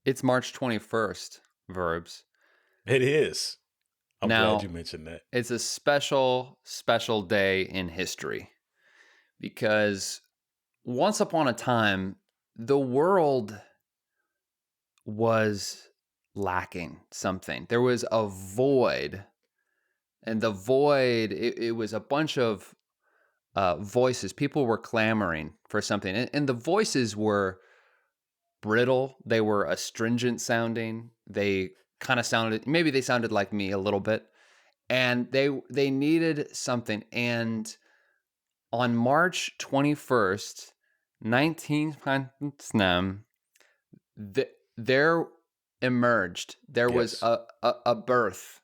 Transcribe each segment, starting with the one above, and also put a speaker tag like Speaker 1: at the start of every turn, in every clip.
Speaker 1: It's March 21st, Verbs.
Speaker 2: It is. I'm glad you
Speaker 1: Now,
Speaker 2: mentioned that.
Speaker 1: it's a special, special day in history because once upon a time, the world was lacking something. There was a void, and the void, it was a bunch of voices. People were clamoring for something, and the voices were brittle. They were astringent sounding. They kind of sounded, maybe they sounded like me a little bit, and they needed something. And on March 21st, 1900, there emerged, there was
Speaker 2: Yes.
Speaker 1: a birth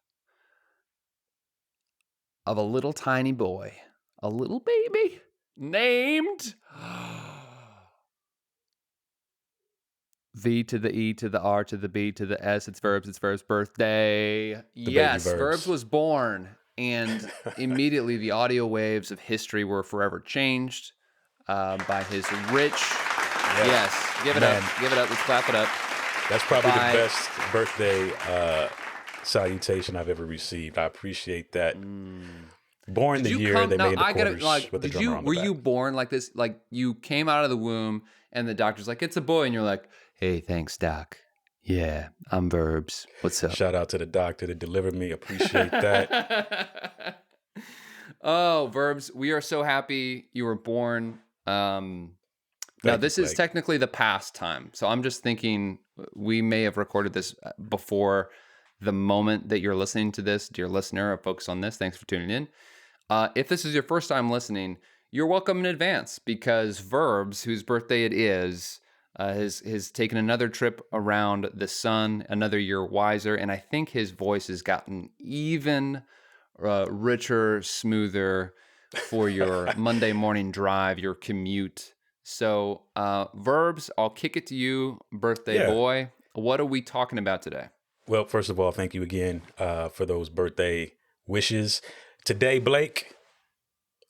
Speaker 1: of a little tiny boy, a little baby named V to the E to the R to the B to the S. It's Verbs birthday.
Speaker 2: The baby
Speaker 1: Yes, Verbs
Speaker 2: verbs.
Speaker 1: was born. And immediately the audio waves of history were forever changed by his rich. Yes, give it
Speaker 2: Man,
Speaker 1: up. Give it up. Let's clap it up.
Speaker 2: that's probably the
Speaker 1: By
Speaker 2: best birthday salutation I've ever received. I appreciate that. Born
Speaker 1: Did
Speaker 2: the
Speaker 1: you
Speaker 2: year
Speaker 1: come?
Speaker 2: they
Speaker 1: No,
Speaker 2: made the
Speaker 1: I gotta
Speaker 2: quarters with the drummer on the
Speaker 1: were
Speaker 2: back.
Speaker 1: you born like this? Like you came out of the womb and the doctor's like, it's a boy, and you're like, hey, thanks, doc. Yeah, I'm Verbs. What's up?
Speaker 2: Shout out to the doctor that delivered me. Appreciate that.
Speaker 1: Oh, Verbs, we are so happy you were born. Now,
Speaker 2: Thank you,
Speaker 1: this is
Speaker 2: Blake.
Speaker 1: technically the past time. So I'm just thinking we may have recorded this before the moment that you're listening to this. Dear listener or folks on this, thanks for tuning in. If this is your first time listening, you're welcome in advance because Verbs, whose birthday it is, has taken another trip around the sun, another year wiser, and I think his voice has gotten even richer, smoother for your Monday morning drive, your commute. So, Verbs, I'll kick it to you, birthday
Speaker 2: Yeah.
Speaker 1: boy. What are we talking about today?
Speaker 2: Well, first of all, thank you again for those birthday wishes. Today, Blake,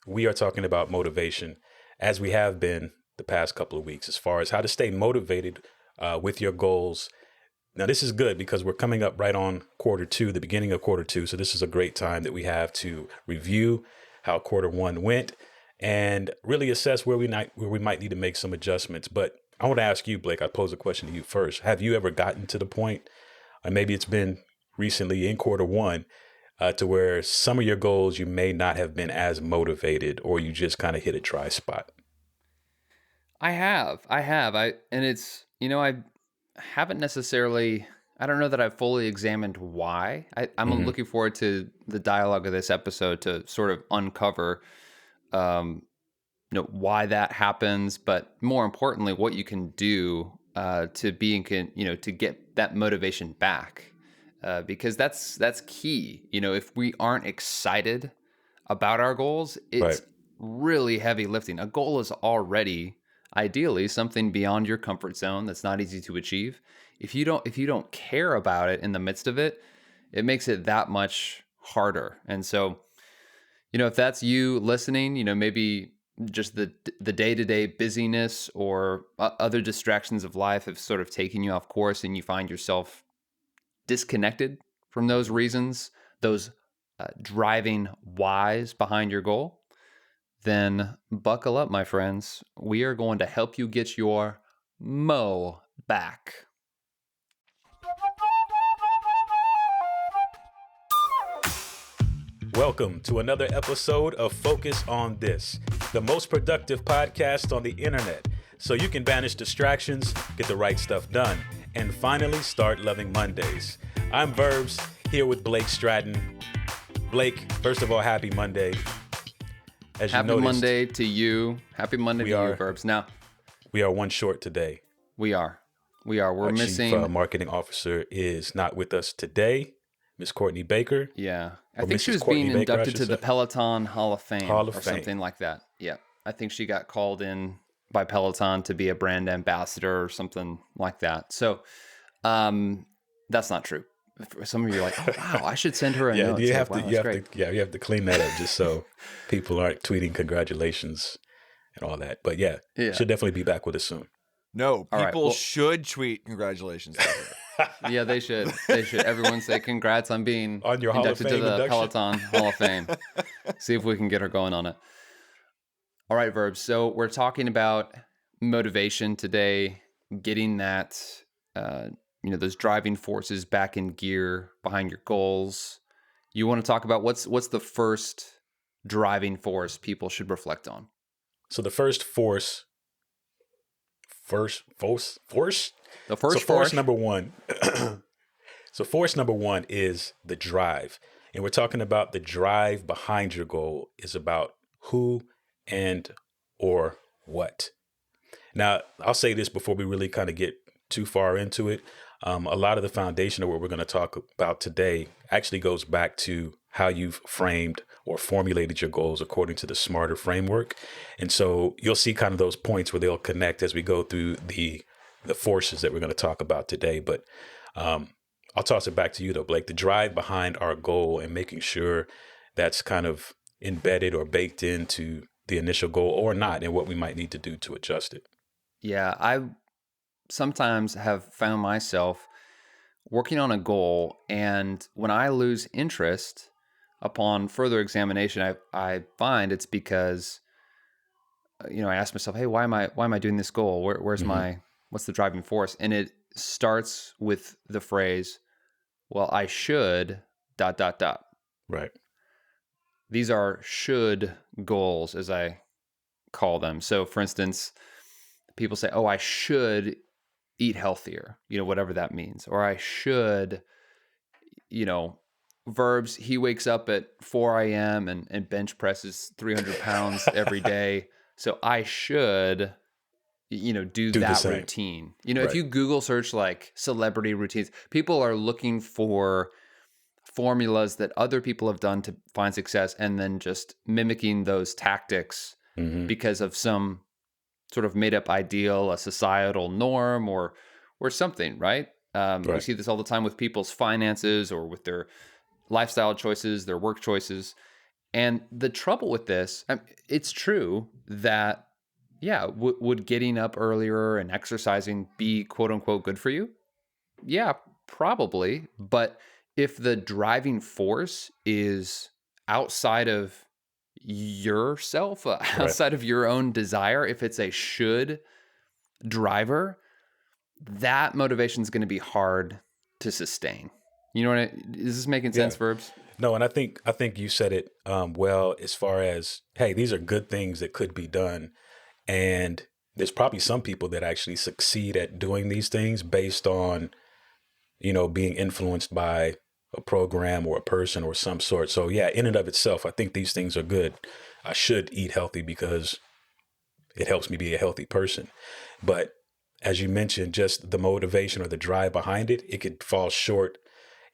Speaker 2: we are talking about motivation, as we have been the past couple of weeks, as far as how to stay motivated with your goals. Now, this is good because we're coming up right on Q2, the beginning of Q2. So this is a great time that we have to review how Q1 went and really assess where we might need to make some adjustments. But I want to ask you, Blake, I pose a question to you first. Have you ever gotten to the point, and maybe it's been recently in Q1, to where some of your goals you may not have been as motivated, or you just kind of hit a dry spot?
Speaker 1: I have. And it's, I haven't necessarily, I don't know that I've fully examined why. I'm
Speaker 2: Hmm.
Speaker 1: looking forward to the dialogue of this episode to sort of uncover, um, why that happens, but more importantly, what you can do to be to get that motivation back, because that's key. If we aren't excited about our goals,
Speaker 2: Right.
Speaker 1: it's really heavy lifting. A goal is already ideally something beyond your comfort zone that's not easy to achieve. If you don't care about it in the midst of it, it makes it that much harder. And so, if that's you listening, maybe just the day-to-day busyness or other distractions of life have sort of taken you off course and you find yourself disconnected from those reasons, those driving whys behind your goal, then buckle up, my friends. We are going to help you get your mo back.
Speaker 2: Welcome to another episode of Focus on This, the most productive podcast on the internet, so you can banish distractions, get the right stuff done, and finally start loving Mondays. I'm Verbs, here with Blake Stratton. Blake, first of all, happy Monday. As you
Speaker 1: Happy
Speaker 2: noticed,
Speaker 1: Monday to you. Happy Monday to you, Verbs. Now,
Speaker 2: we are one short today.
Speaker 1: we are. We're
Speaker 2: Our
Speaker 1: missing.
Speaker 2: Chief Marketing Officer is not with us today, Miss Courtney Baker.
Speaker 1: Yeah. I
Speaker 2: Or
Speaker 1: think she
Speaker 2: Mrs.
Speaker 1: was
Speaker 2: Courtney
Speaker 1: being
Speaker 2: Baker, I
Speaker 1: inducted
Speaker 2: should
Speaker 1: to the
Speaker 2: say.
Speaker 1: Peloton Hall of Fame
Speaker 2: Hall of
Speaker 1: or
Speaker 2: Fame.
Speaker 1: something like that. Yeah. I think she got called in by Peloton to be a brand ambassador or something like that. So that's not true. Some of you are like, oh, wow, I should send her a
Speaker 2: Yeah,
Speaker 1: note.
Speaker 2: you
Speaker 1: Say,
Speaker 2: have
Speaker 1: wow,
Speaker 2: to,
Speaker 1: that's great.
Speaker 2: you have to clean that up just so people aren't tweeting congratulations and all that. But yeah,
Speaker 1: Yeah.
Speaker 2: she'll definitely be back with us soon.
Speaker 3: No,
Speaker 1: All right.
Speaker 3: people
Speaker 1: Well,
Speaker 3: should tweet congratulations to her.
Speaker 1: yeah, they should. They should. Everyone say congrats on being
Speaker 2: On your Hall of
Speaker 1: inducted to
Speaker 2: Fame
Speaker 1: the
Speaker 2: induction.
Speaker 1: Peloton Hall of Fame. See if we can get her going on it. All right, Verbs. So we're talking about motivation today, getting that, uh, those driving forces back in gear behind your goals. You want to talk about what's the first driving force people should reflect on?
Speaker 2: So the force.
Speaker 1: The
Speaker 2: So
Speaker 1: first
Speaker 2: force
Speaker 1: force.
Speaker 2: number one. So force number one is the drive. And we're talking about the drive behind your goal is about who and or what. Now, I'll say this before we really kind of get too far into it. A lot of the foundation of what we're going to talk about today actually goes back to how you've framed or formulated your goals according to the SMARTER framework. And so you'll see kind of those points where they'll connect as we go through the forces that we're going to talk about today. But I'll toss it back to you though, Blake. The drive behind our goal and making sure that's kind of embedded or baked into the initial goal or not, and what we might need to do to adjust it.
Speaker 1: Yeah, I sometimes have found myself working on a goal, and when I lose interest upon further examination, I find it's because I ask myself, hey, why am I doing this goal? Where's
Speaker 2: Mm-hmm.
Speaker 1: what's the driving force? And it starts with the phrase, well, I should dot dot dot.
Speaker 2: Right.
Speaker 1: These are should goals, as I call them. So, for instance, people say, oh, I should eat healthier, whatever that means. Or I should, Verbs, he wakes up at 4 a.m. and bench presses 300 pounds every day. So I should, do
Speaker 2: Do the
Speaker 1: that
Speaker 2: same.
Speaker 1: routine. If
Speaker 2: Right.
Speaker 1: you Google search like celebrity routines, people are looking for formulas that other people have done to find success and then just mimicking those tactics
Speaker 2: Mm-hmm.
Speaker 1: because of some sort of made up ideal, a societal norm or something, right? We
Speaker 2: Right.
Speaker 1: see this all the time with people's finances or with their lifestyle choices, their work choices. And the trouble with this, it's true that, yeah, would getting up earlier and exercising be quote unquote good for you? Yeah, probably. But if the driving force is outside of yourself,
Speaker 2: Right.
Speaker 1: outside of your own desire, if it's a should driver, that motivation is going to be hard to sustain. You know is this making
Speaker 2: Yeah.
Speaker 1: sense, Verbs?
Speaker 2: No, and I think you said it well as far as, hey, these are good things that could be done. And there's probably some people that actually succeed at doing these things based on, being influenced by a program or a person or some sort. So yeah, in and of itself, I think these things are good. I should eat healthy because it helps me be a healthy person. But as you mentioned, just the motivation or the drive behind it, it could fall short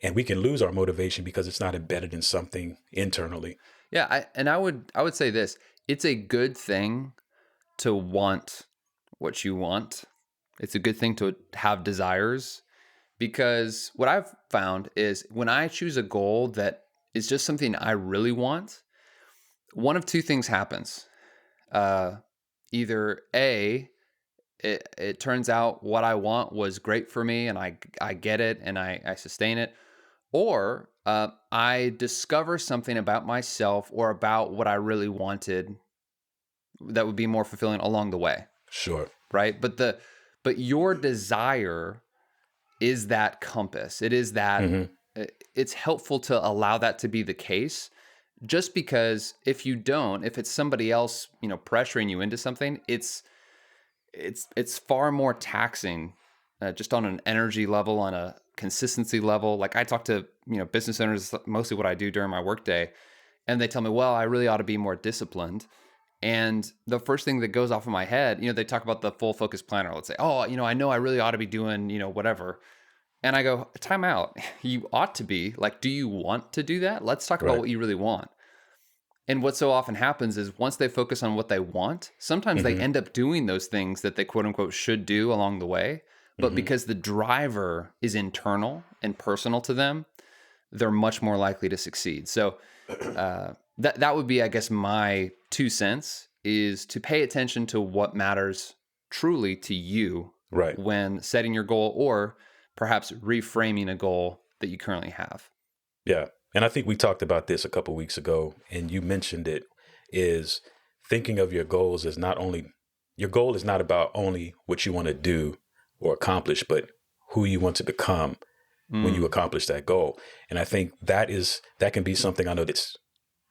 Speaker 2: and we can lose our motivation because it's not embedded in something internally.
Speaker 1: Yeah, I would say this. It's a good thing to want what you want. It's a good thing to have desires because what I've found is when I choose a goal that is just something I really want, one of two things happens. Uh, Either A, it turns out what I want was great for me and I get it and I sustain it. Or I discover something about myself or about what I really wanted that would be more fulfilling along the way,
Speaker 2: Sure.
Speaker 1: right? But your desire is that compass. It is that
Speaker 2: Hmm.
Speaker 1: it's helpful to allow that to be the case. Just because if you don't, if it's somebody else, pressuring you into something, it's far more taxing, just on an energy level, on a consistency level. Like I talk to business owners, mostly what I do during my workday, and they tell me, well, I really ought to be more disciplined. And the first thing that goes off of my head, they talk about the full focus planner. Let's say, oh, I know I really ought to be doing, whatever. And I go, time out. You ought to be like, do you want to do that? Let's talk about
Speaker 2: Right.
Speaker 1: what you really want. And what so often happens is once they focus on what they want, sometimes they
Speaker 2: Hmm.
Speaker 1: end up doing those things that they quote unquote should do along the way. But
Speaker 2: Hmm.
Speaker 1: because the driver is internal and personal to them, they're much more likely to succeed. So that would be, I guess, my 2 cents is to pay attention to what matters truly to you
Speaker 2: Right.
Speaker 1: when setting your goal or perhaps reframing a goal that you currently have.
Speaker 2: Yeah. And I think we talked about this a couple weeks ago, and you mentioned it, is thinking of your goals as not only your goal is not about only what you want to do or accomplish, but who you want to become when you
Speaker 1: Mm.
Speaker 2: accomplish that goal. And I think that can be something I know that's,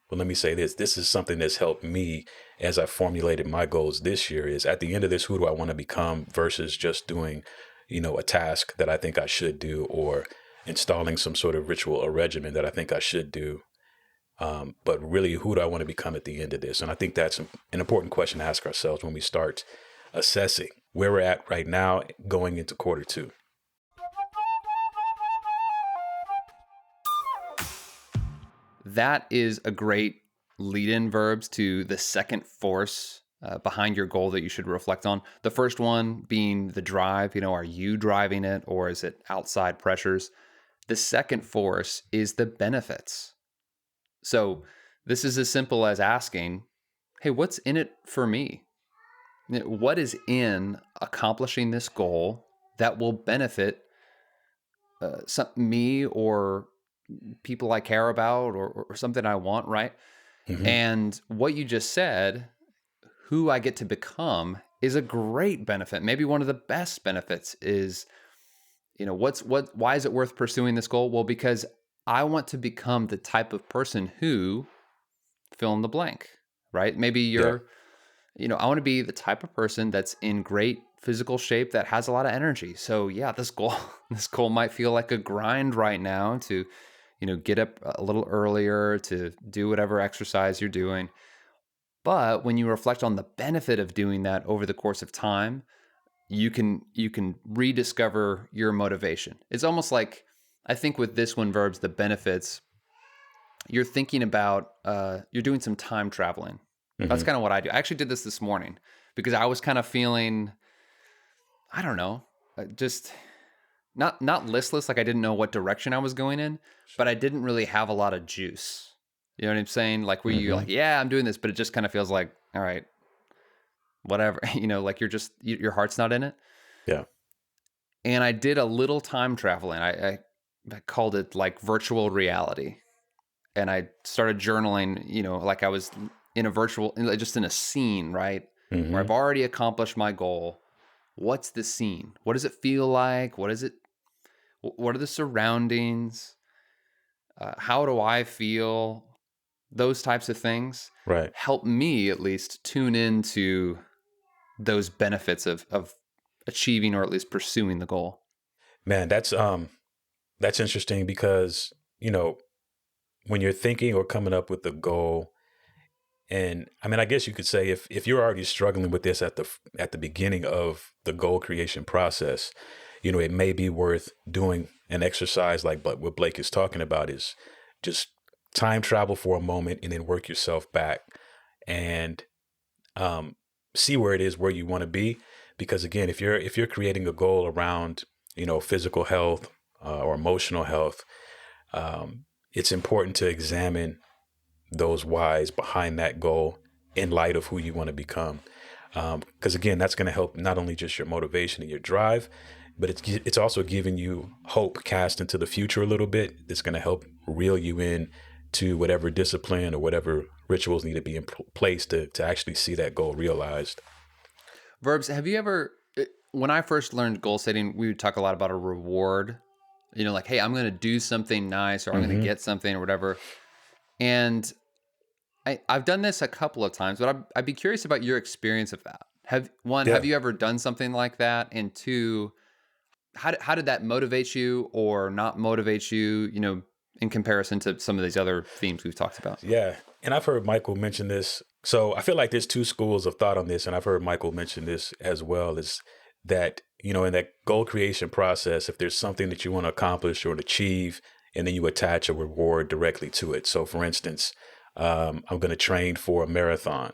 Speaker 2: well, let me say this. This is something that's helped me as I formulated my goals this year is at the end of this, who do I want to become versus just doing, a task that I think I should do or installing some sort of ritual or regimen that I think I should do. But really, who do I want to become at the end of this? And I think that's an important question to ask ourselves when we start assessing where we're at right now going into quarter two.
Speaker 1: That is a great lead-in verbs to the second force behind your goal that you should reflect on. The first one being the drive. Are you driving it or is it outside pressures? The second force is the benefits. So this is as simple as asking, hey, what's in it for me? What is in accomplishing this goal that will benefit me or people I care about or something I want, right?
Speaker 2: Hmm.
Speaker 1: And what you just said, who I get to become, is a great benefit. Maybe one of the best benefits is, why is it worth pursuing this goal? Well, because I want to become the type of person who fill in the blank, right? Maybe
Speaker 2: Yeah.
Speaker 1: I want to be the type of person that's in great physical shape that has a lot of energy. So yeah, this goal, this goal might feel like a grind right now to, get up a little earlier to do whatever exercise you're doing. But when you reflect on the benefit of doing that over the course of time, you can rediscover your motivation. It's almost like, I think with this one, verbs, the benefits, you're thinking about you're doing some time traveling. That's
Speaker 2: Hmm.
Speaker 1: kind of what I do. I actually did this morning because I was kind of feeling, I don't know, just not listless, like I didn't know what direction I was going in, but I didn't really have a lot of juice. You know what I'm saying? Like where you're
Speaker 2: Hmm.
Speaker 1: like, yeah, I'm doing this, but it just kind of feels like, all right, whatever. Like your heart's not in it.
Speaker 2: Yeah.
Speaker 1: And I did a little time traveling. I called it like virtual reality. And I started journaling, like I was in a virtual, just in a scene, right? Where I've
Speaker 2: Hmm.
Speaker 1: already accomplished my goal. What's the scene? What does it feel like? What are the surroundings? How do I feel? Those types of things
Speaker 2: Right.
Speaker 1: help me at least tune into those benefits of achieving or at least pursuing the goal.
Speaker 2: Man, that's interesting because, when you're thinking or coming up with a goal, and I mean, I guess you could say if you're already struggling with this at the beginning of the goal creation process, it may be worth doing an exercise like but what Blake is talking about is just time travel for a moment and then work yourself back and um, see where it is where you want to be. Because again, if you're creating a goal around physical health or emotional health, it's important to examine those whys behind that goal in light of who you want to become. Because again, that's going to help not only just your motivation and your drive, but it's also giving you hope cast into the future a little bit. It's going to help reel you in to whatever discipline or whatever rituals need to be in place to actually see that goal realized.
Speaker 1: Verbs, have you ever, when I first learned goal setting, we would talk a lot about a reward, like, hey, I'm going to do something nice or I'm going to
Speaker 2: Hmm.
Speaker 1: get something or whatever. And I've done this a couple of times, but I'd be curious about your experience of that. Have
Speaker 2: Yeah.
Speaker 1: you ever done something like that? And two, how did that motivate you or not motivate you, in comparison to some of these other themes we've talked about?
Speaker 2: Yeah. And I've heard Michael mention this. So I feel like there's two schools of thought on this. And I've heard Michael mention this as well is that, in that goal creation process, if there's something that you want to accomplish or achieve, and then you attach a reward directly to it. So for instance, I'm going to train for a marathon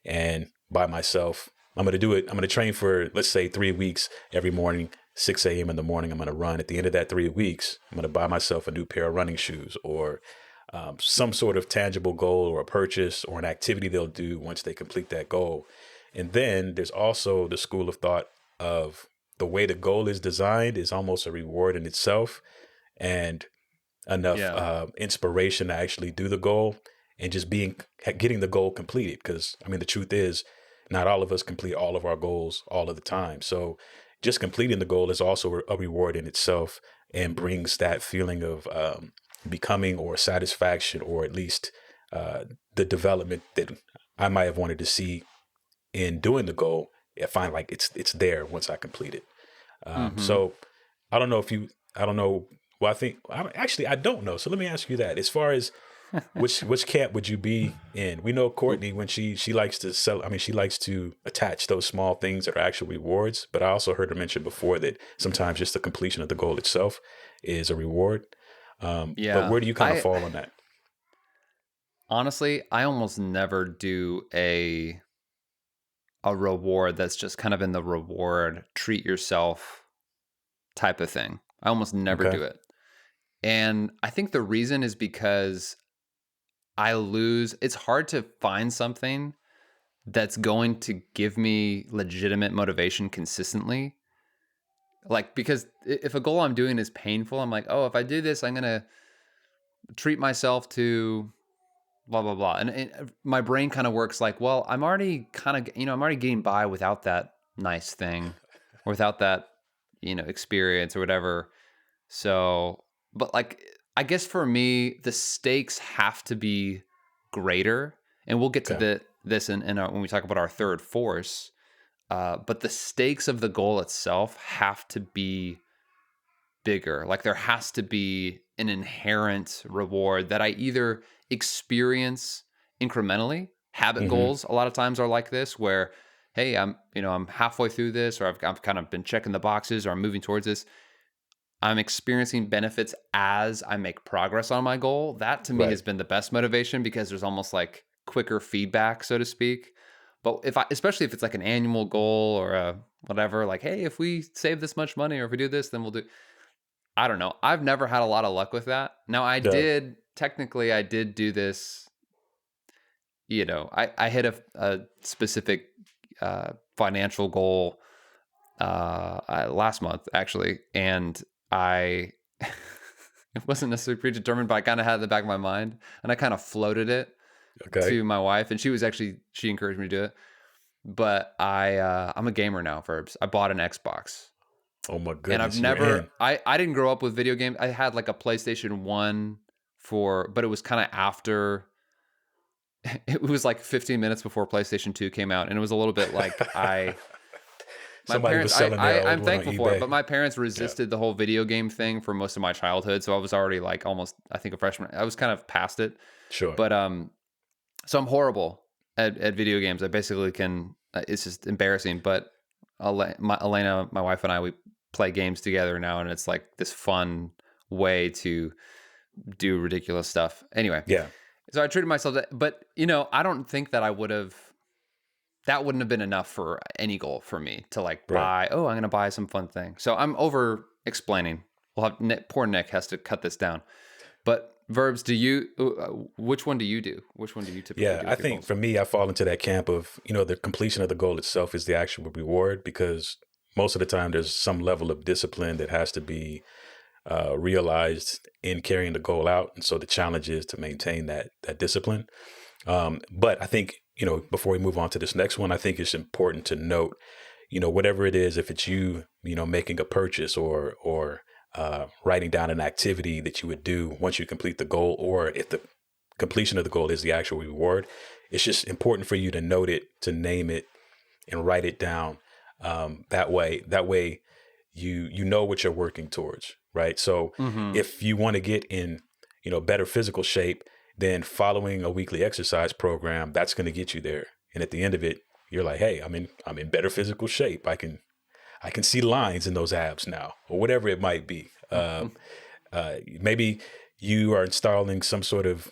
Speaker 2: and by myself, I'm going to do it. I'm going to train for, let's say 3 weeks every morning, 6 a.m. in the morning. I'm going to run. At the end of that 3 weeks, I'm going to buy myself a new pair of running shoes or some sort of tangible goal or a purchase or an activity they'll do once they complete that goal. And then there's also the school of thought of the way the goal is designed is almost a reward in itself, and enough
Speaker 1: Yeah.
Speaker 2: inspiration to actually do the goal and just getting the goal completed. Because I mean, the truth is, not all of us complete all of our goals all of the time. So just completing the goal is also a reward in itself and brings that feeling of becoming or satisfaction, or at least the development that I might have wanted to see in doing the goal. I find like it's there once I complete it.
Speaker 1: Mm-hmm.
Speaker 2: So I don't know if you, I don't know. Well, I don't know. So let me ask you that. As far as which camp would you be in? We know Courtney, when she likes to sell. I mean, she likes to attach those small things that are actual rewards. But I also heard her mention before that sometimes just the completion of the goal itself is a reward. But
Speaker 1: Yeah.
Speaker 2: where do you kind of
Speaker 1: I
Speaker 2: fall on that?
Speaker 1: honestly, I almost never do a reward that's just kind of in the reward treat yourself type of thing. I almost never
Speaker 2: Okay.
Speaker 1: do it. And I think the reason is because it's hard to find something that's going to give me legitimate motivation consistently. Like, because if a goal I'm doing is painful, I'm like, oh, if I do this, I'm going to treat myself to blah, blah, blah. And my brain kind of works like, well, I'm already I'm already getting by without that nice thing or without that, experience or whatever. So, but like, I guess for me, the stakes have to be greater, and we'll get to
Speaker 2: Okay.
Speaker 1: this when we talk about our third force. But the stakes of the goal itself have to be bigger. Like there has to be an inherent reward that I either experience incrementally. Habit
Speaker 2: Mm-hmm.
Speaker 1: goals a lot of times are like this, where hey, I'm halfway through this, or I've kind of been checking the boxes, or I'm moving towards this. I'm experiencing benefits as I make progress on my goal. That to me
Speaker 2: Right.
Speaker 1: has been the best motivation because there's almost like quicker feedback, so to speak. But especially if it's like an annual goal or a whatever, like, hey, if we save this much money or if we do this, then we'll do. I don't know. I've never had a lot of luck with that. Now, I did do this. I hit a specific financial goal last month actually, and I it wasn't necessarily predetermined, but I kind of had it in the back of my mind, and I kind of floated it
Speaker 2: Okay.
Speaker 1: to my wife, and she encouraged me to do it. But I'm a gamer now, Verbs. I bought an Xbox,
Speaker 2: Oh my
Speaker 1: and I've
Speaker 2: goodness, you're
Speaker 1: never
Speaker 2: in.
Speaker 1: I didn't grow up with video games. I had like a PlayStation 1 but it was kind of after it was like 15 minutes before PlayStation 2 came out, and it was a little bit like my
Speaker 2: Somebody was
Speaker 1: parents,
Speaker 2: selling their old
Speaker 1: I'm
Speaker 2: one on
Speaker 1: thankful for it,
Speaker 2: eBay.
Speaker 1: but my parents
Speaker 2: Yeah.
Speaker 1: resisted the whole video game thing for most of my childhood. So I was already like almost, I think, a freshman. I was kind of past it,
Speaker 2: Sure.
Speaker 1: but so I'm horrible at video games. I basically can. It's just embarrassing. But Elena, my wife, and I, we play games together now, and it's like this fun way to do ridiculous stuff. Anyway,
Speaker 2: Yeah.
Speaker 1: so I treated myself but I don't think that that wouldn't have been enough for any goal for me to like
Speaker 2: Right.
Speaker 1: I'm going to buy some fun thing. So I'm over explaining. We'll have poor Nick has to cut this down. But Verbs, which one do you do? Which one do you typically
Speaker 2: Yeah,
Speaker 1: do
Speaker 2: I
Speaker 1: with your
Speaker 2: think
Speaker 1: goals?
Speaker 2: for me, I fall into that camp of, the completion of the goal itself is the actual reward, because most of the time there's some level of discipline that has to be realized in carrying the goal out. And so the challenge is to maintain that discipline. But I think, before we move on to this next one, I think it's important to note, whatever it is, if it's making a purchase or writing down an activity that you would do once you complete the goal, or if the completion of the goal is the actual reward, it's just important for you to note it, to name it, and write it down. That way, you know what you're working towards, right? So
Speaker 1: Mm-hmm.
Speaker 2: if you want to get in, better physical shape, then following a weekly exercise program, that's going to get you there. And at the end of it, you're like, hey, I'm in better physical shape. I can see lines in those abs now, or whatever it might be. Maybe you are installing some sort of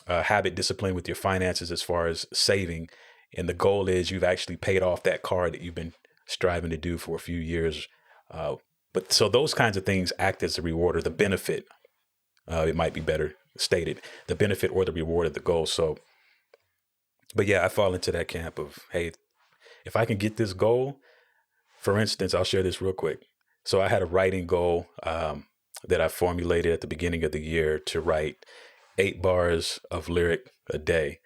Speaker 2: habit discipline with your finances as far as saving, and the goal is you've actually paid off that car that you've been striving to do for a few years. But so those kinds of things act as a reward or the benefit. It might be better stated, the benefit or the reward of the goal. So, but yeah, I fall into that camp of, hey, if I can get this goal, for instance, I'll share this real quick. So I had a writing goal that I formulated at the beginning of the year to write 8 bars of lyric a day.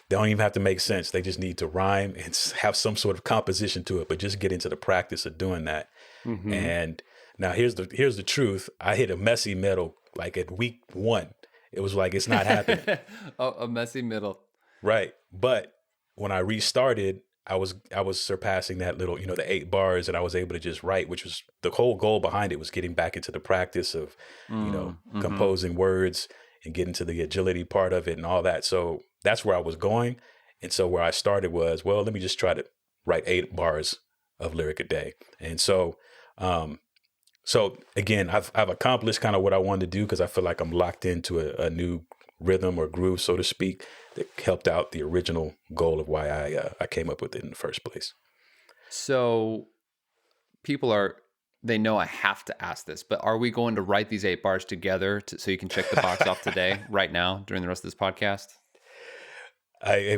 Speaker 2: They don't even have to make sense. They just need to rhyme and have some sort of composition to it, but just get into the practice of doing that.
Speaker 1: Mm-hmm.
Speaker 2: And now here's the truth. I hit a messy middle like at week 1. It was like, it's not happening.
Speaker 1: Oh, a messy middle.
Speaker 2: Right. But when I restarted, I was surpassing that little, the 8 bars, and I was able to just write, which was the whole goal behind it, was getting back into the practice of,
Speaker 1: Mm-hmm.
Speaker 2: composing words and getting to the agility part of it and all that. So that's where I was going. And so where I started was, well, let me just try to write 8 bars of lyric a day. And so, so again, I've accomplished kind of what I wanted to do, because I feel like I'm locked into a new rhythm or groove, so to speak, that helped out the original goal of why I came up with it in the first place.
Speaker 1: So they know I have to ask this, but are we going to write these 8 bars together so you can check the box off today, right now, during the rest of this podcast?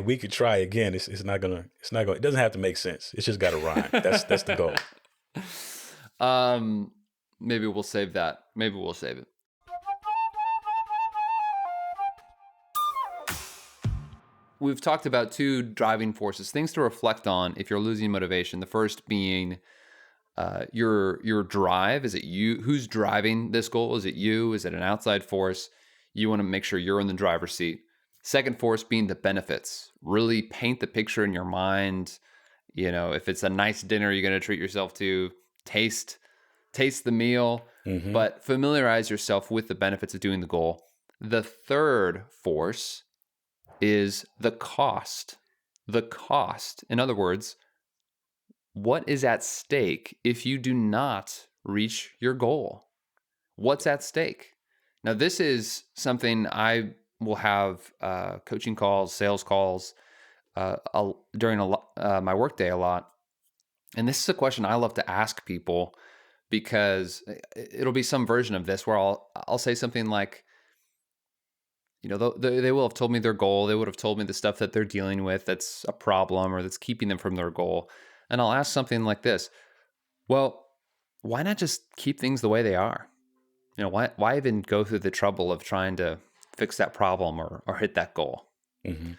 Speaker 2: We could try again. It's not gonna. It doesn't have to make sense. It's just got to rhyme. That's the goal.
Speaker 1: Maybe we'll save that. Maybe we'll save it. We've talked about 2 driving forces, things to reflect on if you're losing motivation. The first being your drive. Is it you? Who's driving this goal? Is it you? Is it an outside force? You want to make sure you're in the driver's seat. Second force being the benefits. Really paint the picture in your mind. If it's a nice dinner you're going to treat yourself to, taste the meal, but familiarize yourself with the benefits of doing the goal. The third force is the cost. The cost. In other words, what is at stake if you do not reach your goal? What's at stake? Now, this is something I will have coaching calls, sales calls during my workday a lot. And this is a question I love to ask people, because it'll be some version of this where I'll say something like, they will have told me their goal. They would have told me the stuff that they're dealing with that's a problem or that's keeping them from their goal. And I'll ask something like this: well, why not just keep things the way they are? Why even go through the trouble of trying to fix that problem or hit that goal?
Speaker 2: Mm-hmm.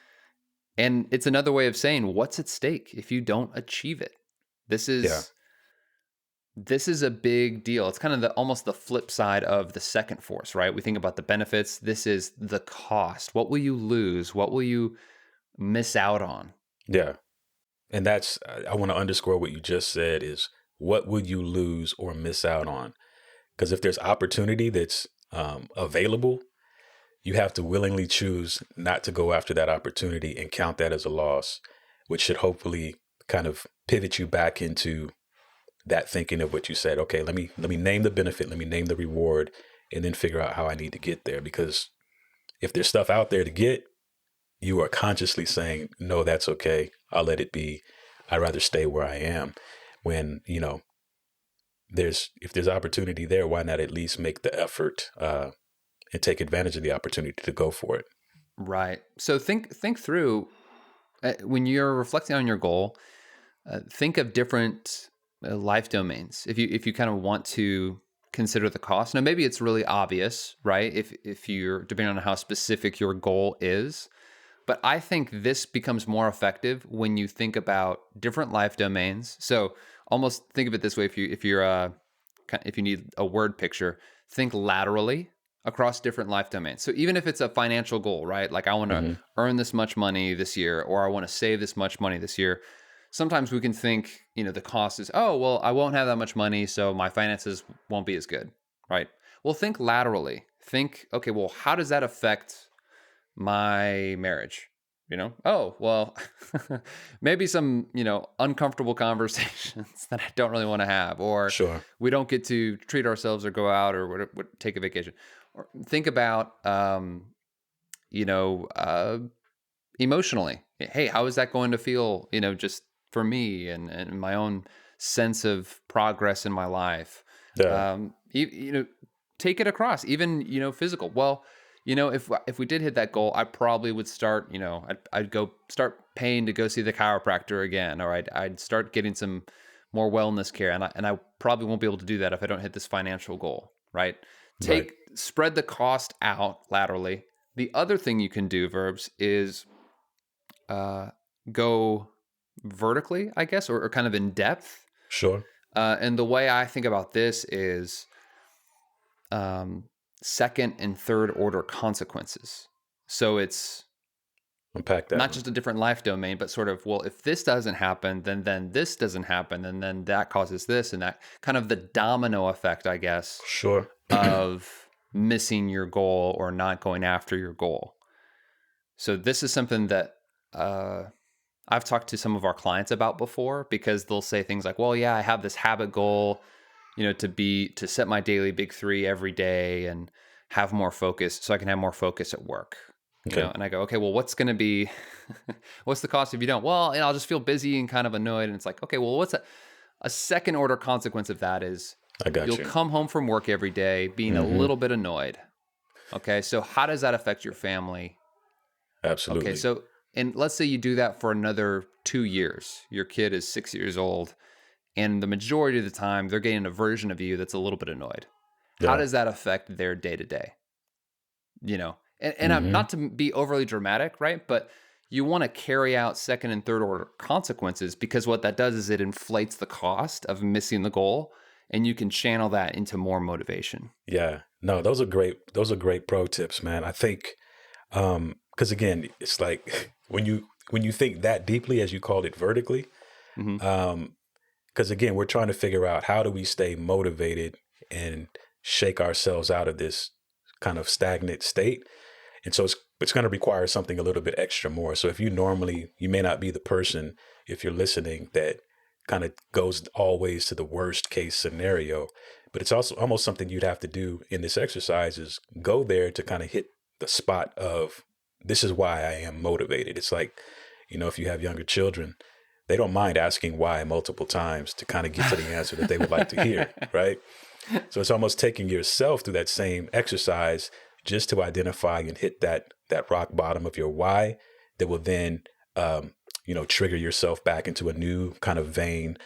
Speaker 1: And it's another way of saying, what's at stake if you don't achieve it? This is a big deal. It's kind of almost the flip side of the second force, right? We think about the benefits. This is the cost. What will you lose? What will you miss out on?
Speaker 2: Yeah. And I want to underscore what you just said is, what would you lose or miss out on? Because if there's opportunity that's available, you have to willingly choose not to go after that opportunity and count that as a loss, which should hopefully kind of pivot you back into that thinking of what you said. Okay, let me name the benefit, let me name the reward, and then figure out how I need to get there. Because if there's stuff out there to get, you are consciously saying, no, that's okay, I'll let it be. I'd rather stay where I am. When, if there's opportunity there, why not at least make the effort and take advantage of the opportunity to go for it?
Speaker 1: Right. So think through when you're reflecting on your goal. Think of different life domains. If you kind of want to consider the cost. Now, maybe it's really obvious, right? If you're, depending on how specific your goal is. But I think this becomes more effective when you think about different life domains. So almost think of it this way: if you need a word picture, think laterally across different life domains. So even if it's a financial goal, right? Like I want to earn this much money this year, or I want to save this much money this year. Sometimes we can think, the cost is, oh, well, I won't have that much money, so my finances won't be as good, right? Well, think laterally. Think, okay, well, how does that affect my marriage? Oh, well, maybe some, uncomfortable conversations that I don't really want to have, or
Speaker 2: Sure.
Speaker 1: we don't get to treat ourselves or go out or take a vacation. Or think about, emotionally. Hey, how is that going to feel, just for me and my own sense of progress in my life?
Speaker 2: Yeah.
Speaker 1: Take it across, even, physical. Well, if we did hit that goal, I probably would start, I'd go start paying to go see the chiropractor again, or I'd start getting some more wellness care. And I probably won't be able to do that if I don't hit this financial goal, right?
Speaker 2: Right.
Speaker 1: Spread the cost out laterally. The other thing you can do, Verbs, is go vertically, I guess, or kind of in depth.
Speaker 2: Sure.
Speaker 1: And the way I think about this is um, second and third order consequences. So it's
Speaker 2: Unpack that
Speaker 1: not
Speaker 2: one.
Speaker 1: just a different life domain, but sort of, well, if this doesn't happen, then this doesn't happen, and then that causes this, and that kind of the domino effect, I guess,
Speaker 2: Sure.
Speaker 1: of missing your goal or not going after your goal. So this is something that I've talked to some of our clients about before, because they'll say things like, well, yeah, I have this habit goal, to set my daily big three every day and have more focus so I can have more focus at work.
Speaker 2: Okay.
Speaker 1: And I go, okay, well, what's going to be, what's the cost if you don't? Well, I'll just feel busy and kind of annoyed. And it's like, okay, well, what's a second order consequence of that is
Speaker 2: I got
Speaker 1: you'll
Speaker 2: you.
Speaker 1: come home from work every day being a little bit annoyed. Okay. So how does that affect your family?
Speaker 2: Absolutely.
Speaker 1: Okay. So, and let's say you do that for another 2 years. Your kid is 6 years old, and the majority of the time they're getting a version of you that's a little bit annoyed. How
Speaker 2: Yeah.
Speaker 1: does that affect their day to day? And I'm
Speaker 2: hmm
Speaker 1: not to be overly dramatic, right? But you want to carry out second and third order consequences, because what that does is it inflates the cost of missing the goal, and you can channel that into more motivation.
Speaker 2: Yeah. No, those are great. Those are great pro tips, man. I think, because again, it's like when you think that deeply, as you called it, vertically,
Speaker 1: Hmm.
Speaker 2: because again, we're trying to figure out how do we stay motivated and shake ourselves out of this kind of stagnant state. And so it's going to require something a little bit extra more. So if you may not be the person, if you're listening, that kind of goes always to the worst case scenario, but it's also almost something you'd have to do in this exercise is go there to kind of hit the spot of this is why I am motivated. It's like, if you have younger children, they don't mind asking why multiple times to kind of get to the answer that they would like to hear, right? So it's almost taking yourself through that same exercise just to identify and hit that rock bottom of your why that will then trigger yourself back into a new kind of vein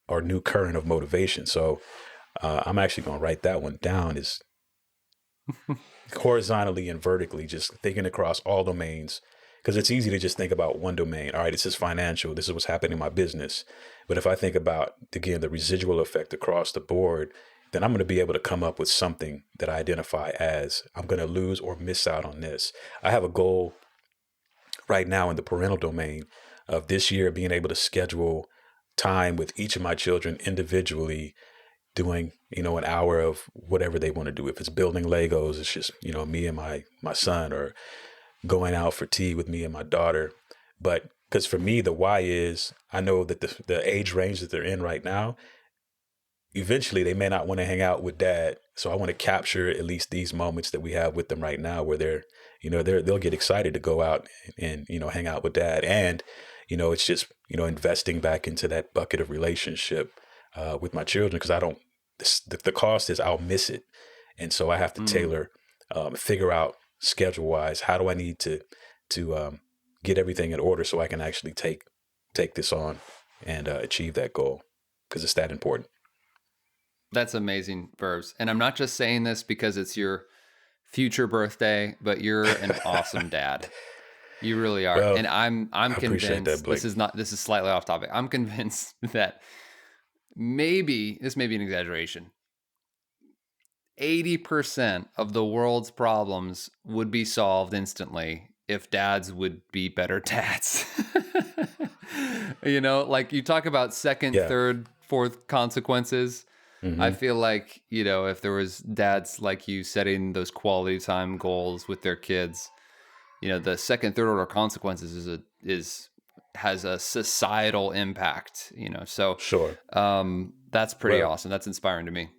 Speaker 2: or new current of motivation. So I'm actually going to write that one down, is horizontally and vertically, just thinking across all domains, because it's easy to just think about one domain. All right, this is financial. This is what's happening in my business. But if I think about, again, the residual effect across the board, then I'm going to be able to come up with something that I identify as I'm going to lose or miss out on this. I have a goal right now in the parental domain of this year being able to schedule time with each of my children individually, doing, an hour of whatever they want to do. If it's building Legos, it's just, me and my son, or going out for tea with me and my daughter. But because for me, the why is I know that the age range that they're in right now, eventually they may not want to hang out with dad. So I want to capture at least these moments that we have with them right now where they'll get excited to go out and, hang out with dad. And, it's just, investing back into that bucket of relationship with my children, because the cost is I'll miss it. And so I have to tailor, figure out schedule wise, how do I need to get everything in order so I can actually take this on and achieve that goal, because it's that important.
Speaker 1: That's amazing, Verbs. And I'm not just saying this because it's your future birthday, but you're an awesome dad. You really are.
Speaker 2: Well,
Speaker 1: And I'm
Speaker 2: I appreciate that,
Speaker 1: convinced,
Speaker 2: Blake.
Speaker 1: this is slightly off topic. I'm convinced that maybe this may be an exaggeration. 80% of the world's problems would be solved instantly if dads would be better dads. Like you talk about second,
Speaker 2: Yeah.
Speaker 1: third, fourth consequences. I
Speaker 2: hmm
Speaker 1: feel like, if there was dads like you setting those quality time goals with their kids, the second, third order consequences has a societal impact, So
Speaker 2: Sure.
Speaker 1: that's pretty
Speaker 2: Well,
Speaker 1: awesome. That's inspiring to me.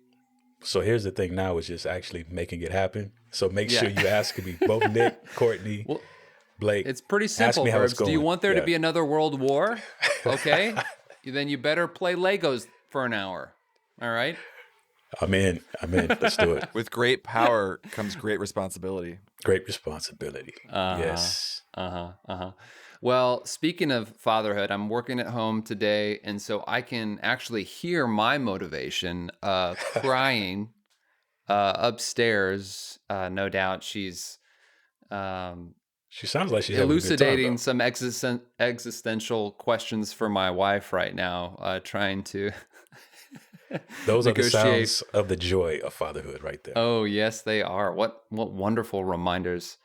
Speaker 2: so here's the thing now is just actually making it happen. So make sure
Speaker 1: Yeah.
Speaker 2: you ask me, both Nick, Courtney,
Speaker 1: Well,
Speaker 2: Blake,
Speaker 1: it's pretty
Speaker 2: ask
Speaker 1: simple,
Speaker 2: me how it's
Speaker 1: Verbs. Do you
Speaker 2: going.
Speaker 1: want there to
Speaker 2: Yeah.
Speaker 1: be another world war? Okay. Then you better play Legos for an hour. All right.
Speaker 2: I'm in. Let's do it.
Speaker 3: With great power comes great responsibility.
Speaker 2: Great responsibility.
Speaker 1: Uh-huh.
Speaker 2: Yes.
Speaker 1: Well, speaking of fatherhood, I'm working at home today, and so I can actually hear my motivation crying upstairs. No doubt she's
Speaker 2: She sounds like she's having a good time,
Speaker 1: elucidating
Speaker 2: though.
Speaker 1: some existential questions for my wife right now, trying to
Speaker 2: Those are the
Speaker 1: negotiate.
Speaker 2: sounds of the joy of fatherhood right there.
Speaker 1: Oh, yes, they are. What wonderful reminders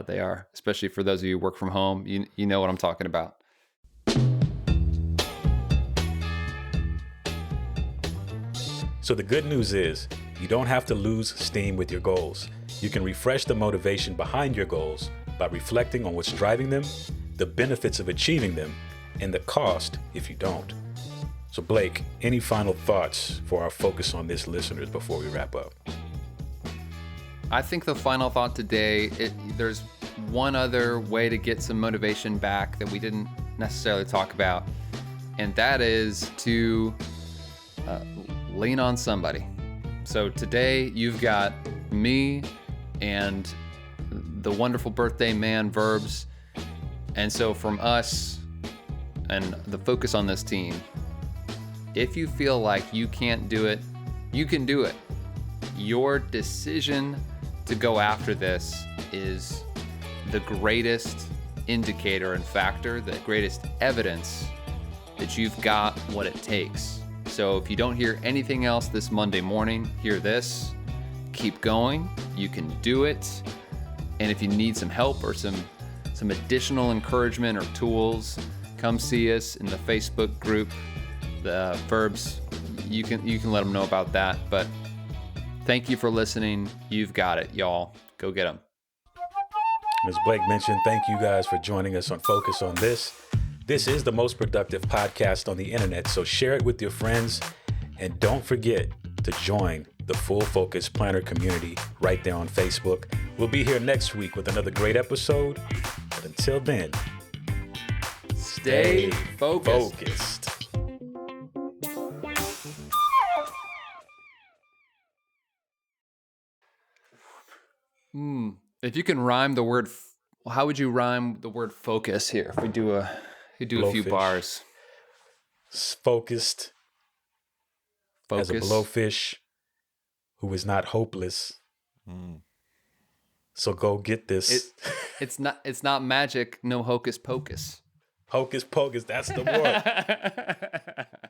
Speaker 1: they are, especially for those of you who work from home. You know what I'm talking about.
Speaker 2: So the good news is you don't have to lose steam with your goals. You can refresh the motivation behind your goals by reflecting on what's driving them, the benefits of achieving them, and the cost if you don't. So Blake, any final thoughts for our Focus on This listeners before we wrap up?
Speaker 1: I think the final thought today, there's one other way to get some motivation back that we didn't necessarily talk about, and that is to lean on somebody. So today you've got me and the wonderful birthday man, Verbs. And so from us and the Focus on This team, if you feel like you can't do it, you can do it. Your decision to go after this is the greatest indicator and factor, the greatest evidence that you've got what it takes. So if you don't hear anything else this Monday morning, hear this. Keep going. You can do it. And if you need some help or some additional encouragement or tools, come see us in the Facebook group, the Verbs. You can let them know about that. But thank you for listening. You've got it, y'all. Go get them.
Speaker 2: As Blake mentioned, thank you guys for joining us on Focus on This. This is the most productive podcast on the internet, so share it with your friends. And don't forget to join the Full Focus Planner community right there on Facebook. We'll be here next week with another great episode. But until then,
Speaker 1: Stay focused.
Speaker 2: focused.
Speaker 1: If you can rhyme the word, how would you rhyme the word focus here? If we do a few
Speaker 2: Blowfish.
Speaker 1: bars.
Speaker 2: Focused
Speaker 1: Focus.
Speaker 2: as a blowfish who is not hopeless. So go get this.
Speaker 1: It's not magic. No hocus pocus.
Speaker 2: Hocus pocus, that's the word.